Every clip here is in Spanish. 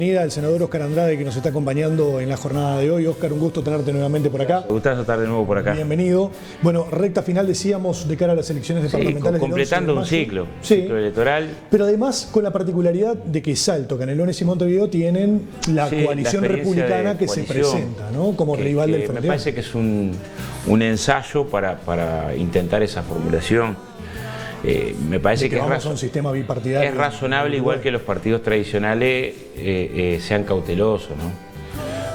El senador Óscar Andrade, que nos está acompañando en la jornada de hoy. Óscar, un gusto tenerte nuevamente por acá. Me gusta estar de nuevo por acá. Bienvenido. Bueno, recta final decíamos de cara a las elecciones departamentales. Completando un ciclo electoral. Pero además con la particularidad de que Salto, Canelones y Montevideo tienen la coalición republicana que se presenta, ¿no? Como rival del Frente. Me parece que es un ensayo para intentar esa formulación. Me parece que vamos a un sistema bipartidario. Es razonable, igual que los partidos tradicionales, sean cautelosos, ¿no?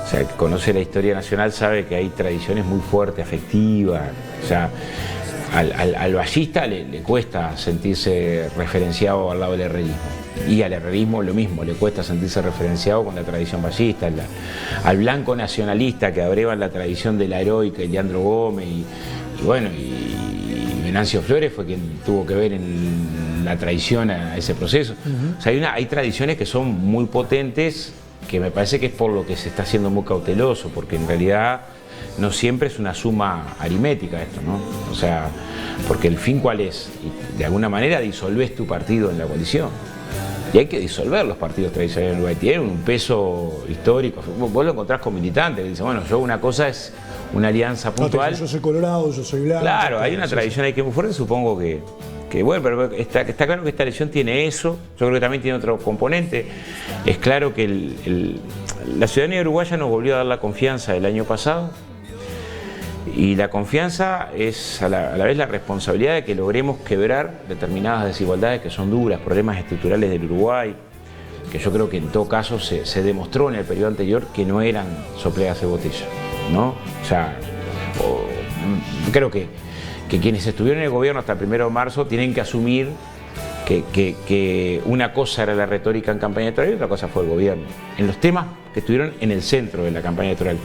O sea, el que conoce la historia nacional sabe que hay tradiciones muy fuertes, afectivas. O sea, al ballista le cuesta sentirse referenciado al lado del herrerismo. Y al herrerismo lo mismo, le cuesta sentirse referenciado con la tradición ballista. Al blanco nacionalista que abreva la tradición de la heroica y Leandro Gómez y Venancio Flores fue quien tuvo que ver en la traición a ese proceso. O sea, hay tradiciones que son muy potentes, que me parece que es por lo que se está haciendo muy cauteloso, porque en realidad no siempre es una suma aritmética esto, ¿no? O sea, porque el fin ¿cuál es? Y de alguna manera disolvés tu partido en la coalición. Y hay que disolver los partidos tradicionales en Uruguay. Tienen un peso histórico. Vos lo encontrás con militantes que dicen, bueno, yo una cosa es una alianza puntual. No, yo soy colorado, yo soy blanco. Claro, hay una tradición ahí que es muy fuerte, supongo que bueno, pero está claro que esta elección tiene eso. Yo creo que también tiene otro componente. Es claro que la ciudadanía uruguaya nos volvió a dar la confianza el año pasado. Y la confianza es a la vez la responsabilidad de que logremos quebrar determinadas desigualdades que son duras, problemas estructurales del Uruguay, que yo creo que en todo caso se demostró en el periodo anterior que no eran soplegas de botella, ¿no? O sea, creo que quienes estuvieron en el gobierno hasta el 1 de marzo tienen que asumir que una cosa era la retórica en campaña electoral y otra cosa fue el gobierno, en los temas que estuvieron en el centro de la campaña electoral.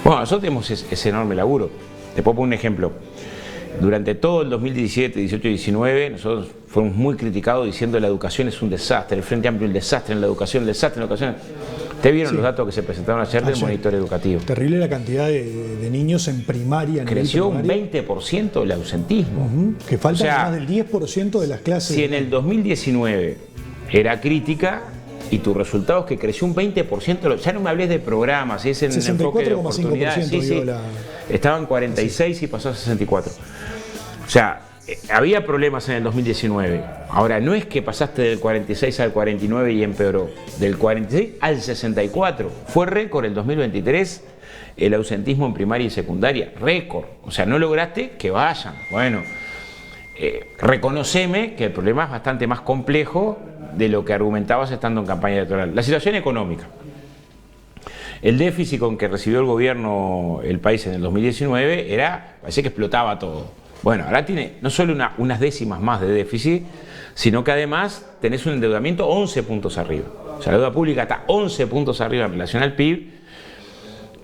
Bueno, nosotros tenemos ese enorme laburo. Te puedo poner un ejemplo. Durante todo el 2017, 18 y 19, nosotros fuimos muy criticados diciendo que la educación es un desastre, el Frente Amplio el desastre en la educación, el desastre en la educación. ¿Ustedes vieron los datos que se presentaron ayer del monitor educativo? Terrible la cantidad de niños en primaria. Creció un 20% el ausentismo. Que falta más del 10% de las clases. Si en el 2019 era crítica y tu resultado es que creció un 20%, ya no me hables de programas, es en el enfoque de oportunidades. Estaba en 46 y pasó a 64. O sea, había problemas en el 2019. Ahora, no es que pasaste del 46 al 49 y empeoró. Del 46 al 64. Fue récord el 2023 el ausentismo en primaria y secundaria. Récord. O sea, no lograste que vayan. Bueno, reconoceme que el problema es bastante más complejo de lo que argumentabas estando en campaña electoral. La situación económica. El déficit con que recibió el gobierno el país en el 2019 parecía que explotaba todo. Bueno, ahora tiene no solo unas décimas más de déficit, sino que además tenés un endeudamiento 11 puntos arriba. O sea, la deuda pública está 11 puntos arriba en relación al PIB,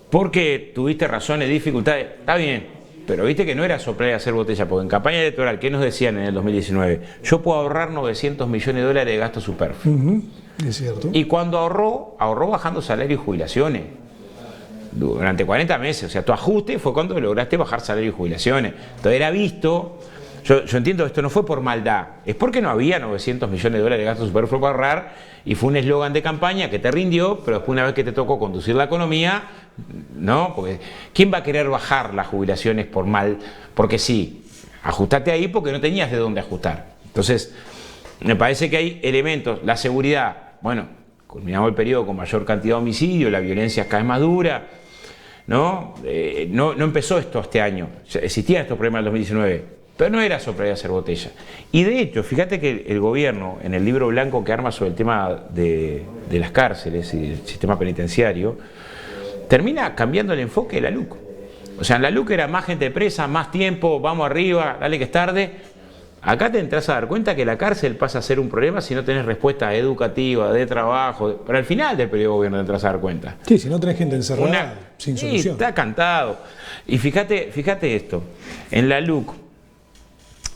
porque tuviste razones, dificultades. Está bien, pero viste que no era soplar y hacer botella, porque en campaña electoral, ¿qué nos decían en el 2019? Yo puedo ahorrar 900 millones de dólares de gasto superfluo. Es cierto. Y cuando ahorró bajando salarios y jubilaciones. Durante 40 meses, o sea, tu ajuste fue cuando lograste bajar salarios y jubilaciones. Entonces era visto, yo entiendo que esto no fue por maldad, es porque no había 900 millones de dólares de gasto superfluo para ahorrar y fue un eslogan de campaña que te rindió, pero después una vez que te tocó conducir la economía, no, porque ¿quién va a querer bajar las jubilaciones por mal? Porque sí, ajustate ahí porque no tenías de dónde ajustar. Entonces, me parece que hay elementos, la seguridad, bueno, culminamos el periodo con mayor cantidad de homicidios, la violencia es cada vez más dura. No empezó esto este año, existían estos problemas en el 2019, pero no era soplar y hacer botella. Y de hecho, fíjate que el gobierno, en el libro blanco que arma sobre el tema de las cárceles y el sistema penitenciario, termina cambiando el enfoque de la LUC. O sea, en la LUC era más gente presa, más tiempo, vamos arriba, dale que es tarde. Acá te entras a dar cuenta que la cárcel pasa a ser un problema si no tenés respuesta educativa, de trabajo, pero al final del periodo de gobierno te entras a dar cuenta. Sí, si no tenés gente encerrada, sin solución. Está cantado. Y fíjate esto, en la LUC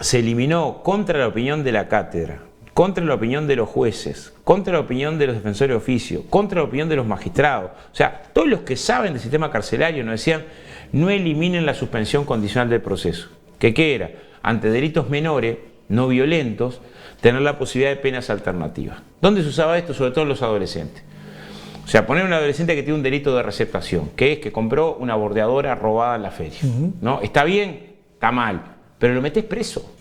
se eliminó contra la opinión de la cátedra, contra la opinión de los jueces, contra la opinión de los defensores de oficio, contra la opinión de los magistrados. O sea, todos los que saben del sistema carcelario nos decían, no eliminen la suspensión condicional del proceso. ¿Qué era? Ante delitos menores, no violentos, tener la posibilidad de penas alternativas. ¿Dónde se usaba esto? Sobre todo en los adolescentes. sea, poner a un adolescente que tiene un delito de receptación, que es que compró una bordeadora robada en la feria, ¿no? ¿Está bien? Está mal, pero lo metés preso.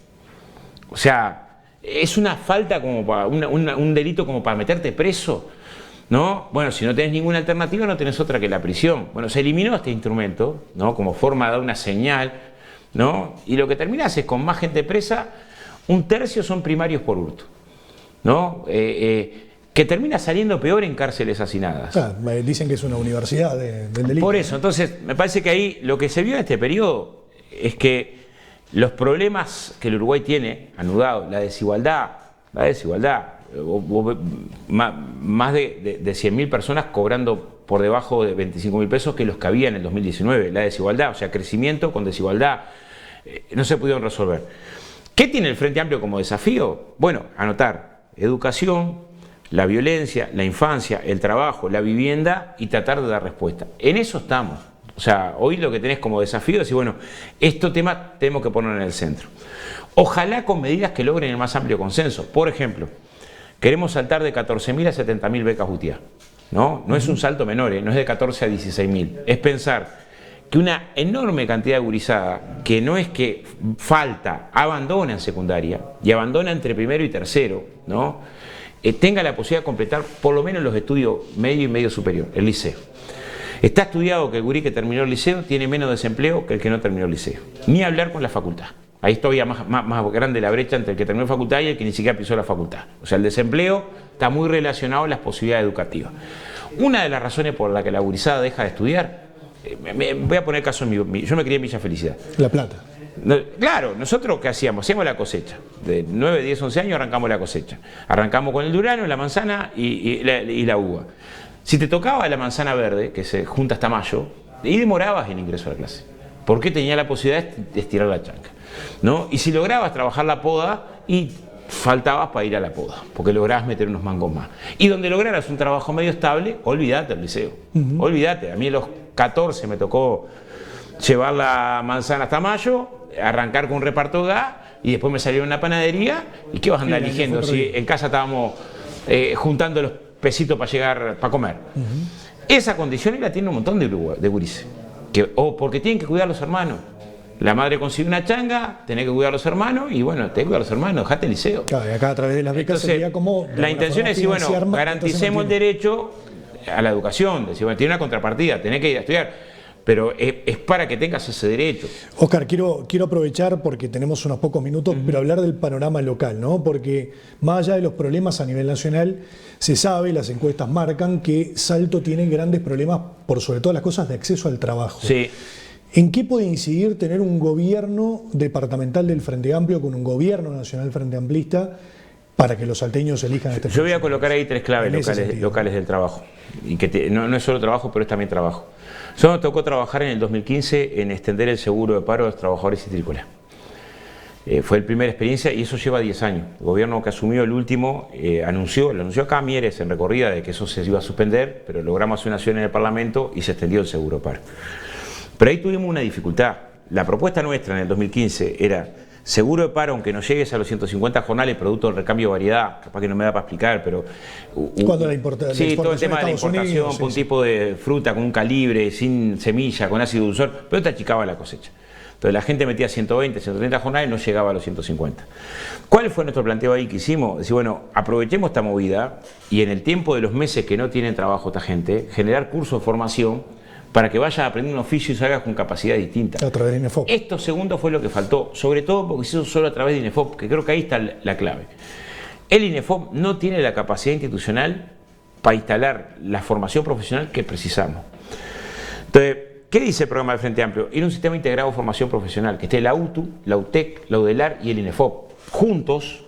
O sea, es una falta como para, un delito como para meterte preso, ¿no? Bueno, si no tenés ninguna alternativa, no tenés otra que la prisión. Bueno, se eliminó este instrumento, ¿no? Como forma de dar una señal, ¿no? Y lo que terminás es con más gente presa, 1/3 son primarios por hurto, ¿no? Que termina saliendo peor en cárceles hacinadas. Dicen que es una universidad del delito. Por eso, entonces, me parece que ahí lo que se vio en este periodo es que los problemas que el Uruguay tiene anudado, la desigualdad, más de 100.000 personas cobrando por debajo de 25.000 pesos que los que había en el 2019, la desigualdad, o sea, crecimiento con desigualdad, no se pudieron resolver. ¿Qué tiene el Frente Amplio como desafío? Bueno, anotar educación, la violencia, la infancia, el trabajo, la vivienda y tratar de dar respuesta. En eso estamos. O sea, hoy lo que tenés como desafío es decir, bueno, este tema tenemos que ponerlo en el centro. Ojalá con medidas que logren el más amplio consenso. Por ejemplo, queremos saltar de 14.000 a 70.000 becas UTIA. ¿No? No es un salto menor, no es de 14 a 16.000. Es pensar que una enorme cantidad de gurizada, que no es que falta, abandona en secundaria y abandona entre primero y tercero, ¿no? Tenga la posibilidad de completar por lo menos los estudios medio y medio superior, el liceo. Está estudiado que el gurí que terminó el liceo tiene menos desempleo que el que no terminó el liceo. Ni hablar con la facultad. Ahí todavía más grande la brecha entre el que terminó la facultad y el que ni siquiera pisó la facultad. O sea, el desempleo está muy relacionado a las posibilidades educativas. Una de las razones por la que la gurizada deja de estudiar, voy a poner caso en yo me crié en Villa Felicidad. La Plata. Claro, nosotros ¿qué hacíamos? Hacíamos la cosecha. De 9, 10, 11 años arrancamos la cosecha. Arrancamos con el durazno, la manzana y la uva. Si te tocaba la manzana verde, que se junta hasta mayo, y demorabas el ingreso a la clase. Porque tenía la posibilidad de estirar la chanca, ¿no? Y si lograbas trabajar la poda, y faltabas para ir a la poda, porque lograbas meter unos mangos más. Y donde lograras un trabajo medio estable, olvídate del liceo. Olvídate. A mí a los 14 me tocó llevar la manzana hasta mayo, arrancar con un reparto de gas, y después me salió una panadería. ¿Y qué vas a andar eligiendo si en casa estábamos juntando los pesitos para llegar, para comer? Esa condición la tiene un montón de gurises. O porque tienen que cuidar a los hermanos. La madre consigue una changa, tenés que cuidar a los hermanos, y bueno, tenés que cuidar a los hermanos, dejate el liceo. Claro, y acá a través de las becas sería como... La intención es decir, bueno, garanticemos el derecho a la educación, decir, bueno, tiene una contrapartida, tenés que ir a estudiar. Pero es para que tengas ese derecho. Óscar, quiero aprovechar, porque tenemos unos pocos minutos, pero hablar del panorama local, ¿no? Porque más allá de los problemas a nivel nacional, se sabe, las encuestas marcan que Salto tiene grandes problemas por sobre todas las cosas de acceso al trabajo. Sí. ¿En qué puede incidir tener un gobierno departamental del Frente Amplio con un gobierno nacional Frente Amplista para que los salteños elijan este Yo voy a colocar ahí 3 claves locales del trabajo. Y que no es solo trabajo, pero es también trabajo. Solo nos tocó trabajar en el 2015 en extender el seguro de paro a los trabajadores citrícolas. Fue la primera experiencia y eso lleva 10 años. El gobierno que asumió el último lo anunció acá Mieres en recorrida de que eso se iba a suspender, pero logramos hacer una acción en el Parlamento y se extendió el seguro de paro. Pero ahí tuvimos una dificultad. La propuesta nuestra en el 2015 era seguro de paro, aunque no llegues a los 150 jornales, producto del recambio de variedad, capaz que no me da para explicar, pero... ¿Cuándo la importación? Sí, todo el tema de la importación, sí, un tipo de fruta con un calibre, sin semilla, con ácido dulzor, pero te achicaba la cosecha. Entonces la gente metía 120, 130 jornales y no llegaba a los 150. ¿Cuál fue nuestro planteo ahí que hicimos? Decir, bueno, aprovechemos esta movida y en el tiempo de los meses que no tienen trabajo esta gente, generar cursos de formación para que vayas a aprender un oficio y salgas con capacidad distinta. A través de INEFOP. Esto segundo fue lo que faltó, sobre todo porque se hizo solo a través de INEFOP, que creo que ahí está la clave. El INEFOP no tiene la capacidad institucional para instalar la formación profesional que precisamos. Entonces, ¿qué dice el programa del Frente Amplio? Ir a un sistema integrado de formación profesional, que esté la UTU, la UTEC, la UDELAR y el INEFOP, juntos,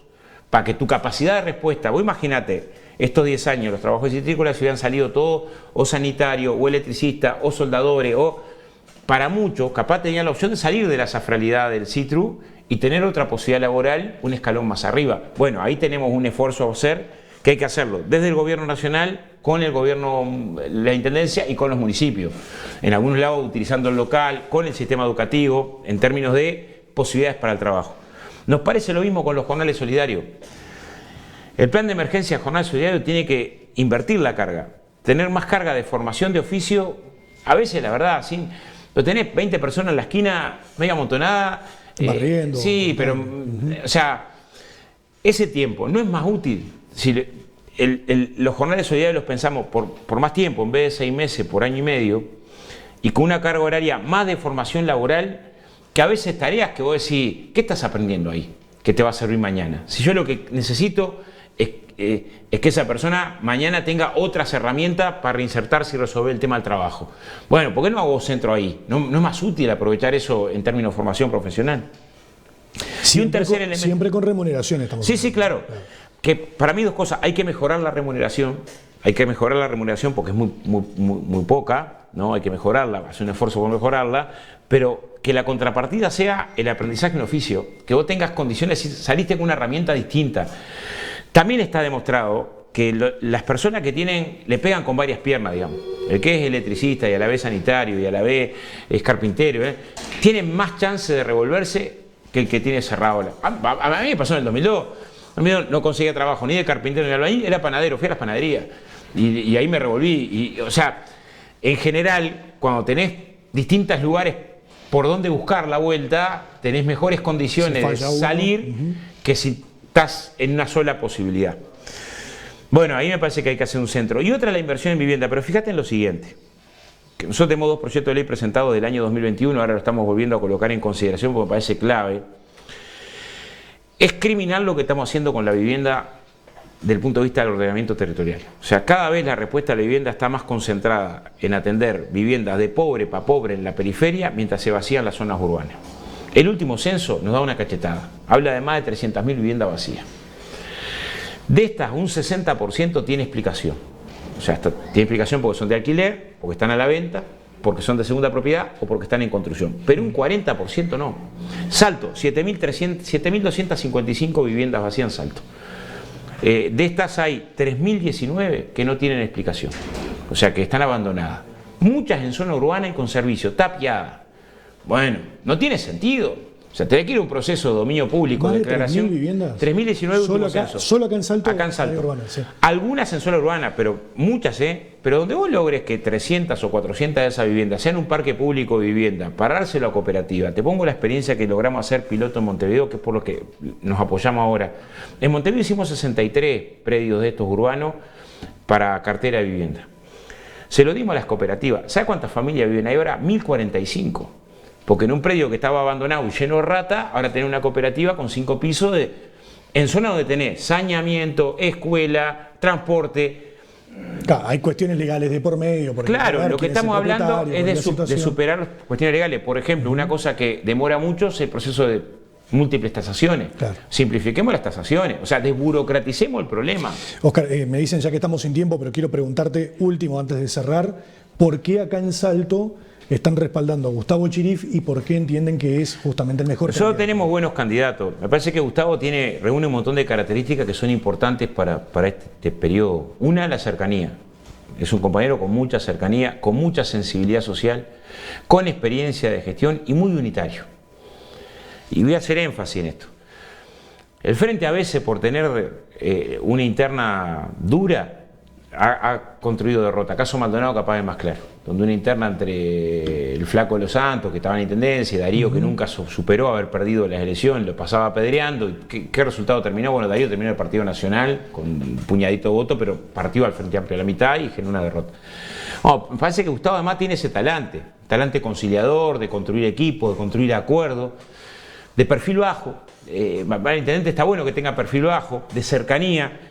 para que tu capacidad de respuesta, vos imagínate, estos 10 años los trabajos citrícolas se hubieran salido todos o sanitario, o electricista, o soldadores, o para muchos, capaz tenían la opción de salir de la safralidad del citru y tener otra posibilidad laboral un escalón más arriba. Bueno, ahí tenemos un esfuerzo a hacer, que hay que hacerlo desde el gobierno nacional, con el gobierno, la intendencia y con los municipios. En algunos lados utilizando el local, con el sistema educativo, en términos de posibilidades para el trabajo. Nos parece lo mismo con los jornales solidarios. El plan de emergencia jornal solidario tiene que invertir la carga. tener más carga de formación de oficio, a veces la verdad, lo tenés 20 personas en la esquina, media amontonada. Barriendo. Sí, pero, o sea, ese tiempo no es más útil. Si los jornales solidarios los pensamos por más tiempo, en vez de 6 meses, por año y medio, y con una carga horaria más de formación laboral, que a veces tareas que vos decís, ¿qué estás aprendiendo ahí? Que te va a servir mañana. Si yo lo que necesito es que esa persona mañana tenga otras herramientas para reinsertarse y resolver el tema del trabajo. Bueno, ¿por qué no hago centro ahí? ¿No es más útil aprovechar eso en términos de formación profesional? Siempre con remuneración estamos hablando. Sí, claro. Que para mí 2 cosas. Hay que mejorar la remuneración. Hay que mejorar la remuneración porque es muy poca, ¿no? Hay que mejorarla, hacer un esfuerzo por mejorarla, pero que la contrapartida sea el aprendizaje en oficio, que vos tengas condiciones, saliste con una herramienta distinta. También está demostrado que las personas que le pegan con varias piernas, digamos, el que es electricista y a la vez sanitario y a la vez es carpintero, tienen más chance de revolverse que el que tiene cerrado. A mí me pasó en el 2002, no conseguía trabajo ni de carpintero ni de albañil, era panadero, fui a las panaderías y ahí me revolví. O sea, en general, cuando tenés distintos lugares por donde buscar la vuelta, tenés mejores condiciones de salir que si estás en una sola posibilidad. Bueno, ahí me parece que hay que hacer un centro. Y otra, la inversión en vivienda. Pero fíjate en lo siguiente, que nosotros tenemos 2 proyectos de ley presentados del año 2021, ahora lo estamos volviendo a colocar en consideración porque me parece clave. Es criminal lo que estamos haciendo con la vivienda desde el punto de vista del ordenamiento territorial. O sea, cada vez la respuesta a la vivienda está más concentrada en atender viviendas de pobre para pobre en la periferia mientras se vacían las zonas urbanas. El último censo nos da una cachetada. Habla de más de 300.000 viviendas vacías. De estas, un 60% tiene explicación. O sea, tiene explicación porque son de alquiler, porque están a la venta, porque son de segunda propiedad o porque están en construcción. Pero un 40% no. Salto, 7.255 viviendas vacías en Salto. De estas hay 3.019 que no tienen explicación. O sea, que están abandonadas. Muchas en zona urbana y con servicio, tapiadas. Bueno, no tiene sentido. O sea, tenés que ir a un proceso de dominio público, de declaración. 3.000 viviendas. 3.019 últimos censos. Solo acá en Salto. Acá en Salto. Urbana, sí. Algunas en zona urbana, pero muchas, Pero donde vos logres que 300 o 400 de esas viviendas sean un parque público de vivienda, parárselo a cooperativa. Te pongo la experiencia que logramos hacer piloto en Montevideo, que es por lo que nos apoyamos ahora. En Montevideo hicimos 63 predios de estos urbanos para cartera de vivienda. Se lo dimos a las cooperativas. ¿Sabes cuántas familias viven ahí ahora? 1.045. Porque en un predio que estaba abandonado y lleno de rata, ahora tenés una cooperativa con 5 pisos en zona donde tenés saneamiento, escuela, transporte. Claro, hay cuestiones legales de por medio. Claro, lo que estamos hablando es de superar cuestiones legales. Por ejemplo, una cosa que demora mucho es el proceso de múltiples tasaciones. Claro. Simplifiquemos las tasaciones, o sea, desburocraticemos el problema. Oscar, me dicen ya que estamos sin tiempo, pero quiero preguntarte, último, antes de cerrar, ¿por qué acá en Salto están respaldando a Gustavo Chirif y por qué entienden que es justamente el mejor Nosotros candidato? tenemos buenos candidatos. Me parece que Gustavo reúne un montón de características que son importantes para este periodo. Una, la cercanía. Es un compañero con mucha cercanía, con mucha sensibilidad social, con experiencia de gestión y muy unitario. Y voy a hacer énfasis en esto. El Frente a veces, por tener una interna dura, ha construido derrota. Caso Maldonado capaz es más claro, donde una interna entre el Flaco de los Santos, que estaba en intendencia, y Darío, que nunca superó haber perdido las elecciones, lo pasaba apedreando. ¿Qué resultado terminó? Bueno, Darío terminó el Partido Nacional con un puñadito de voto, pero partió al Frente Amplio a la mitad y generó una derrota. Bueno, me parece que Gustavo además tiene ese talante conciliador, de construir equipos, de construir acuerdos, de perfil bajo. Para el intendente está bueno que tenga perfil bajo, de cercanía.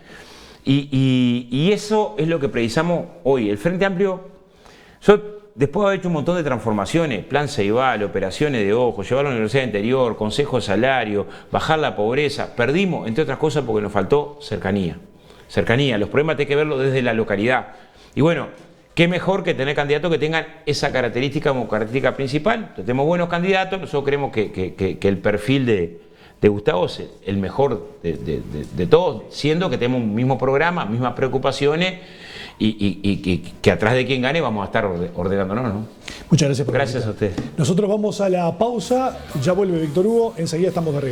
Y eso es lo que precisamos hoy. El Frente Amplio, después de haber hecho un montón de transformaciones, plan Ceibal, operaciones de ojos, llevar a la Universidad Interior, consejo de salario, bajar la pobreza, perdimos, entre otras cosas, porque nos faltó cercanía. Cercanía, los problemas hay que verlos desde la localidad. Y bueno, qué mejor que tener candidatos que tengan esa característica como característica principal. Entonces, tenemos buenos candidatos, nosotros creemos que el perfil de Gustavo es el mejor de todos, siendo que tenemos un mismo programa, mismas preocupaciones y que atrás de quien gane vamos a estar ordenándonos, ¿no? Muchas gracias. Gracias a ustedes. Nosotros vamos a la pausa, ya vuelve Víctor Hugo, enseguida estamos de regreso.